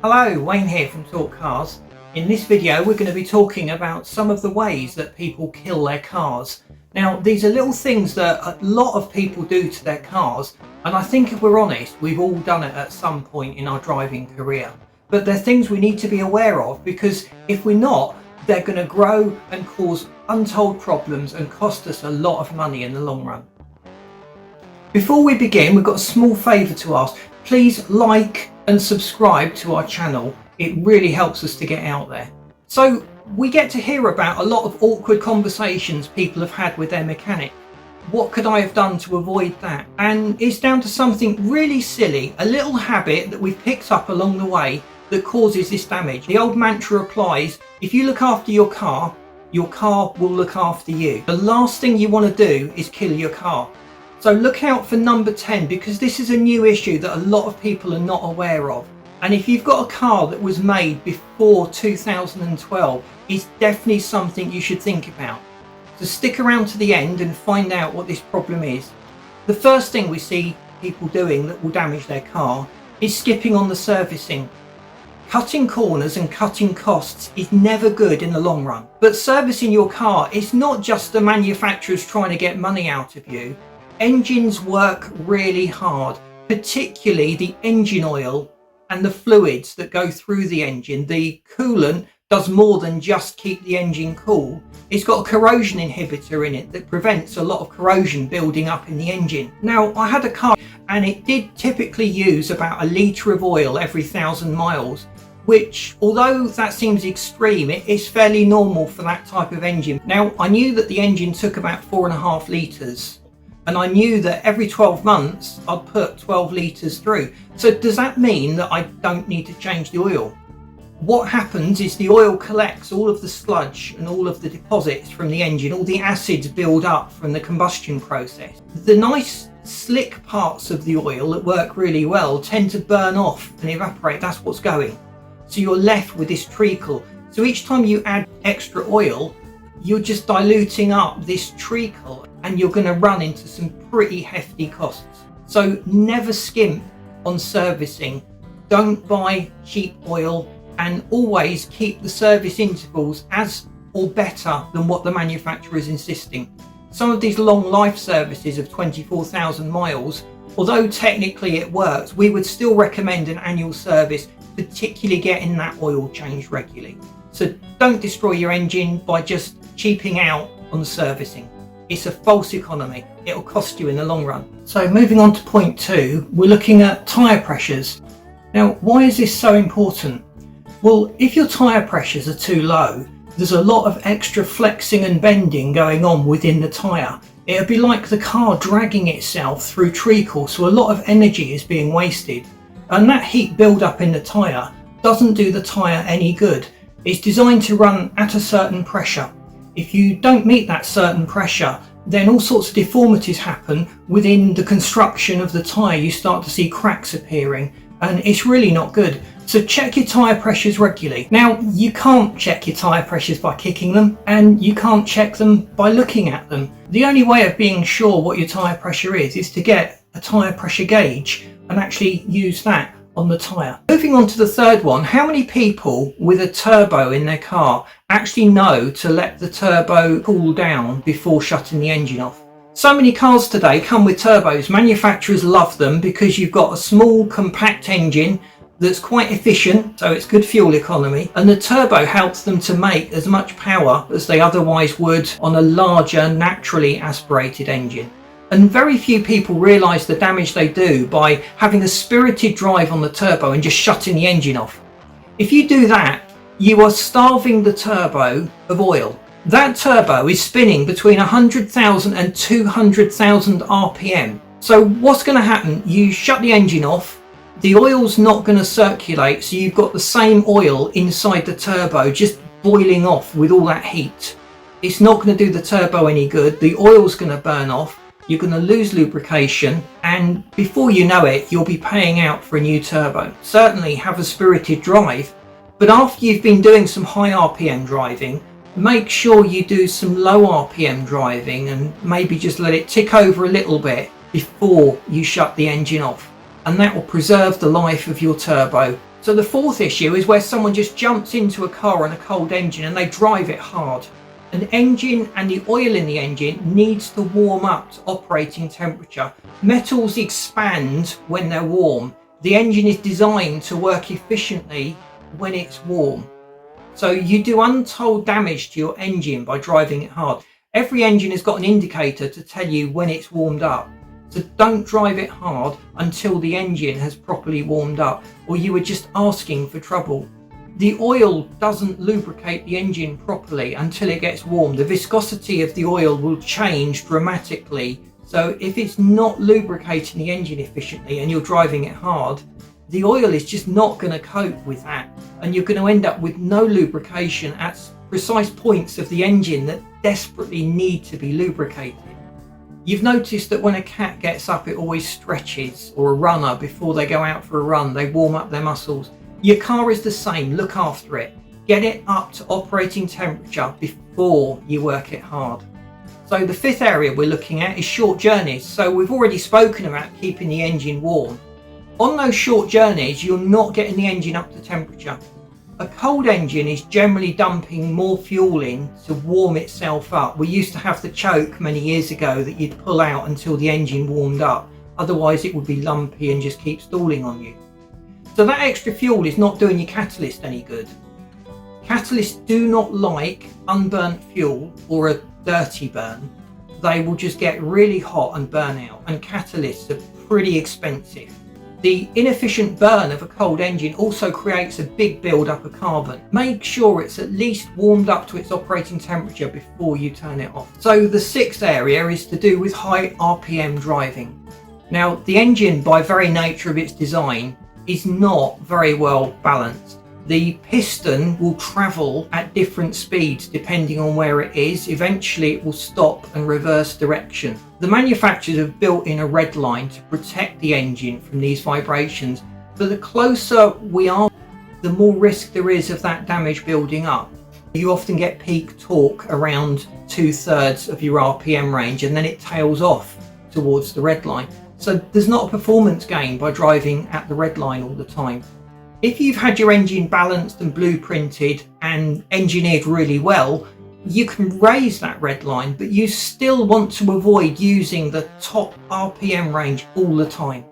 Hello, Wayne here from Talk Cars. In this video we're going to be talking about some of the ways that people kill their cars. Now these are little things that a lot of people do to their cars, and I think if we're honest we've all done it at some point in our driving career. But they're things we need to be aware of, because if we're not, they're going to grow and cause untold problems and cost us a lot of money in the long run. Before we begin, we've got a small favour to ask. Please like and subscribe to our channel. It really helps us to get out there. So we get to hear about a lot of awkward conversations people have had with their mechanic. What could I have done to avoid that? And it's down to something really silly, a little habit that we've picked up along the way that causes this damage. The old mantra applies: if you look after your car will look after you. The last thing you want to do is kill your car. So look out for number 10, because this is a new issue that a lot of people are not aware of. And if you've got a car that was made before 2012, it's definitely something you should think about. So stick around to the end and find out what this problem is. The first thing we see people doing that will damage their car is skipping on the servicing. Cutting corners and cutting costs is never good in the long run. But servicing your car is not just the manufacturers trying to get money out of you. Engines work really hard, particularly the engine oil and the fluids that go through the engine. The coolant does more than just keep the engine cool. It's got a corrosion inhibitor in it that prevents a lot of corrosion building up in the engine. Now, I had a car and it did typically use about 1 litre of oil every 1,000 miles, which, although that seems extreme, it is fairly normal for that type of engine. Now, I knew that the engine took about 4.5 litres. And I knew that every 12 months I'd put 12 litres through. So does that mean that I don't need to change the oil? What happens is the oil collects all of the sludge and all of the deposits from the engine, all the acids build up from the combustion process. The nice slick parts of the oil that work really well tend to burn off and evaporate. That's what's going. So you're left with this treacle. So each time you add extra oil, you're just diluting up this treacle, and you're going to run into some pretty hefty costs. So never skimp on servicing. Don't buy cheap oil, and always keep the service intervals as or better than what the manufacturer is insisting. Some of these long life services of 24,000 miles, although technically it works, we would still recommend an annual service, particularly getting that oil changed regularly. So don't destroy your engine by just cheaping out on the servicing. It's a false economy. It'll cost you in the long run. So moving on to point 2, we're looking at tyre pressures. Now, why is this so important? Well, if your tyre pressures are too low, there's a lot of extra flexing and bending going on within the tyre. It'll be like the car dragging itself through treacle, so a lot of energy is being wasted. And that heat build-up in the tyre doesn't do the tyre any good. It's designed to run at a certain pressure. If you don't meet that certain pressure, then all sorts of deformities happen within the construction of the tyre. You start to see cracks appearing, and it's really not good. So check your tyre pressures regularly. Now, you can't check your tyre pressures by kicking them, and you can't check them by looking at them. The only way of being sure what your tyre pressure is to get a tyre pressure gauge and actually use that on the tyre. Moving on to the third one, how many people with a turbo in their car actually know to let the turbo cool down before shutting the engine off? So many cars today come with turbos. Manufacturers love them because you've got a small compact engine that's quite efficient, so it's good fuel economy, and the turbo helps them to make as much power as they otherwise would on a larger, naturally aspirated engine. And very few people realise the damage they do by having a spirited drive on the turbo and just shutting the engine off. If you do that, you are starving the turbo of oil. That turbo is spinning between 100,000 and 200,000 RPM. So what's going to happen? You shut the engine off, the oil's not going to circulate, so you've got the same oil inside the turbo just boiling off with all that heat. It's not going to do the turbo any good. The oil's going to burn off. You're going to lose lubrication, and before you know it, you'll be paying out for a new turbo. Certainly have a spirited drive, but after you've been doing some high RPM driving, make sure you do some low RPM driving and maybe just let it tick over a little bit before you shut the engine off. and that will preserve the life of your turbo So the fourth issue is where someone just jumps into a car on a cold engine and they drive it hard. An engine and the oil in the engine needs to warm up to operating temperature. Metals expand when they're warm. The engine is designed to work efficiently when it's warm. So you do untold damage to your engine by driving it hard. Every engine has got an indicator to tell you when it's warmed up. So don't drive it hard until the engine has properly warmed up, or you are just asking for trouble. The oil doesn't lubricate the engine properly until it gets warm. The viscosity of the oil will change dramatically. So if it's not lubricating the engine efficiently and you're driving it hard, the oil is just not going to cope with that. And you're going to end up with no lubrication at precise points of the engine that desperately need to be lubricated. You've noticed that when a cat gets up, it always stretches, or a runner before they go out for a run, they warm up their muscles. Your car is the same. Look after it. Get it up to operating temperature before you work it hard. So the fifth area we're looking at is short journeys. So we've already spoken about keeping the engine warm. On those short journeys, you're not getting the engine up to temperature. A cold engine is generally dumping more fuel in to warm itself up. We used to have the choke many years ago that you'd pull out until the engine warmed up. Otherwise it would be lumpy and just keep stalling on you. So that extra fuel is not doing your catalyst any good. Catalysts do not like unburnt fuel or a dirty burn. They will just get really hot and burn out, and catalysts are pretty expensive. The inefficient burn of a cold engine also creates a big build-up of carbon. Make sure it's at least warmed up to its operating temperature before you turn it off. So the sixth area is to do with high RPM driving. Now, the engine, by very nature of its design, is not very well balanced. The piston will travel at different speeds depending on where it is. Eventually it will stop and reverse direction. The manufacturers have built in a red line to protect the engine from these vibrations, but the closer we are, the more risk there is of that damage building up. You often get peak torque around 2/3 of your RPM range, and then it tails off towards the red line. So there's not a performance gain by driving at the red line all the time. If you've had your engine balanced and blueprinted and engineered really well, you can raise that red line, but you still want to avoid using the top RPM range all the time.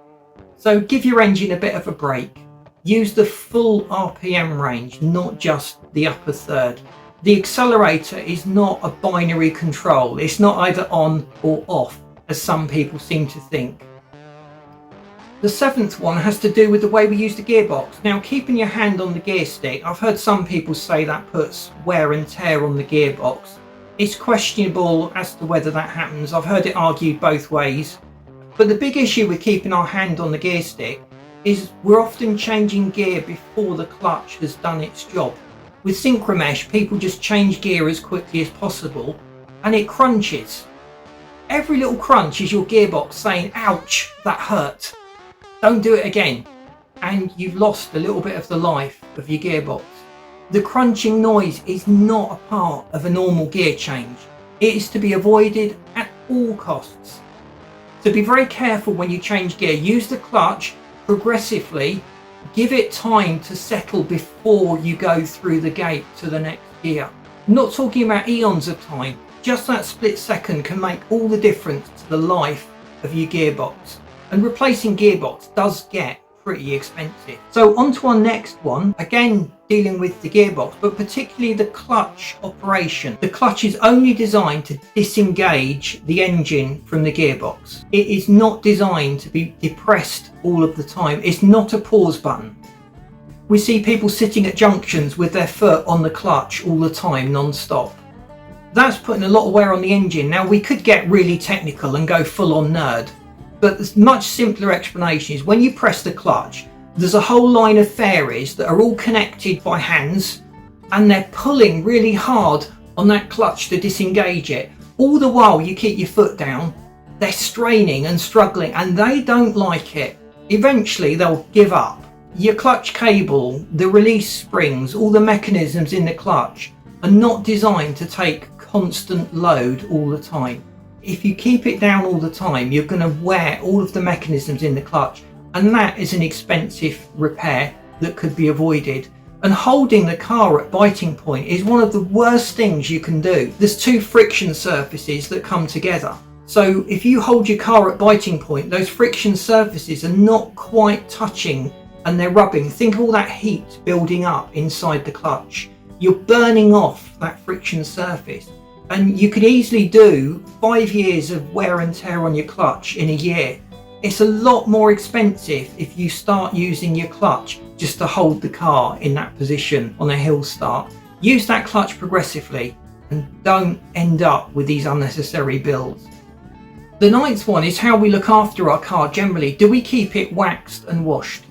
So give your engine a bit of a break. Use the full RPM range, not just the upper third. The accelerator is not a binary control. It's not either on or off, as some people seem to think. The seventh one has to do with the way we use the gearbox. Now, keeping your hand on the gear stick, I've heard some people say that puts wear and tear on the gearbox. It's questionable as to whether that happens. I've heard it argued both ways. But the big issue with keeping our hand on the gear stick is we're often changing gear before the clutch has done its job. With synchromesh, people just change gear as quickly as possible and it crunches. Every little crunch is your gearbox saying, ouch, that hurt. Don't do it again, and you've lost a little bit of the life of your gearbox. The crunching noise is not a part of a normal gear change. It is to be avoided at all costs. So be very careful when you change gear. Use the clutch progressively. Give it time to settle before you go through the gate to the next gear. I'm not talking about eons of time. Just that split second can make all the difference to the life of your gearbox. And replacing gearbox does get pretty expensive. So on to our next one, again dealing with the gearbox, but particularly the clutch operation. The clutch is only designed to disengage the engine from the gearbox. It is not designed to be depressed all of the time. It's not a pause button. We see people sitting at junctions with their foot on the clutch all the time, non-stop. That's putting a lot of wear on the engine. Now, we could get really technical and go full on nerd, but the much simpler explanation is when you press the clutch, there's a whole line of fairies that are all connected by hands, and they're pulling really hard on that clutch to disengage it. All the while you keep your foot down, they're straining and struggling, and they don't like it. Eventually they'll give up. Your clutch cable, the release springs, all the mechanisms in the clutch are not designed to take constant load all the time. If you keep it down all the time, you're going to wear all of the mechanisms in the clutch, and that is an expensive repair that could be avoided. And holding the car at biting point is one of the worst things you can do. There's two friction surfaces that come together. So if you hold your car at biting point, those friction surfaces are not quite touching and they're rubbing. Think of all that heat building up inside the clutch. You're burning off that friction surface. And you could easily do 5 years of wear and tear on your clutch in a year. It's a lot more expensive if you start using your clutch just to hold the car in that position on a hill start. Use that clutch progressively and don't end up with these unnecessary bills. The ninth one is how we look after our car generally. Do we keep it waxed and washed?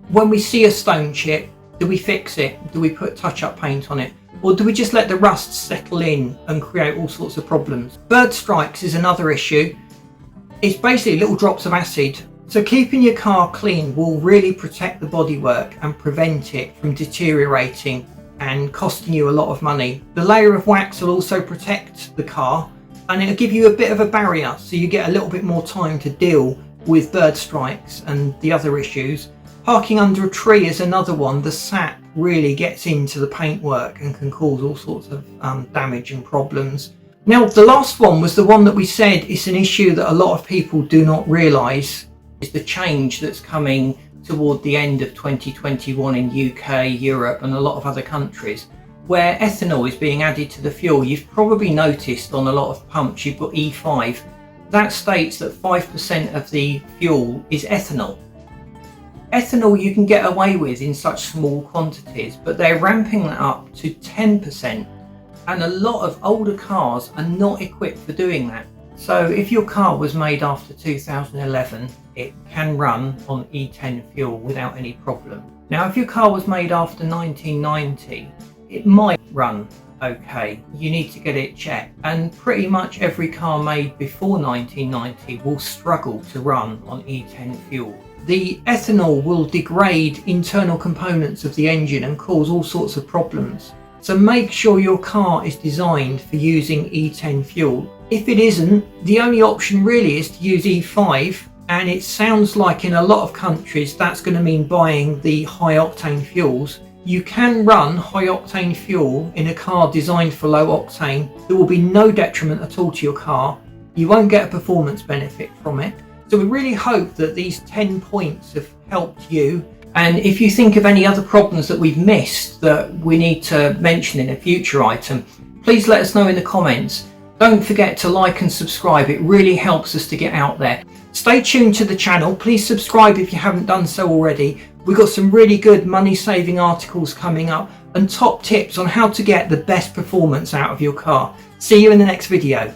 When we see a stone chip, do we fix it? Do we put touch-up paint on it? Or do we just let the rust settle in and create all sorts of problems? Bird strikes is another issue. It's basically little drops of acid. So keeping your car clean will really protect the bodywork and prevent it from deteriorating and costing you a lot of money. The layer of wax will also protect the car and it'll give you a bit of a barrier, so you get a little bit more time to deal with bird strikes and the other issues. Parking under a tree is another one. The sap really gets into the paintwork and can cause all sorts of damage and problems. Now, the last one was the one that we said is an issue that a lot of people do not realise is the change that's coming toward the end of 2021 in UK, Europe and a lot of other countries, where ethanol is being added to the fuel. You've probably noticed on a lot of pumps you've got E5. That states that 5% of the fuel is ethanol. Ethanol you can get away with in such small quantities, but they're ramping that up to 10%, and a lot of older cars are not equipped for doing that. So if your car was made after 2011, it can run on E10 fuel without any problem. Now if your car was made after 1990, it might run okay. You need to get it checked, and pretty much every car made before 1990 will struggle to run on E10 fuel. The ethanol will degrade internal components of the engine and cause all sorts of problems. So make sure your car is designed for using E10 fuel. If it isn't, the only option really is to use E5, and it sounds like in a lot of countries that's going to mean buying the high octane fuels. You can run high octane fuel in a car designed for low octane. There will be no detriment at all to your car. You won't get a performance benefit from it. So we really hope that these 10 points have helped you. And if you think of any other problems that we've missed that we need to mention in a future item, please let us know in the comments. Don't forget to like and subscribe. It really helps us to get out there. Stay tuned to the channel. Please subscribe if you haven't done so already. We've got some really good money saving articles coming up and top tips on how to get the best performance out of your car. See you in the next video.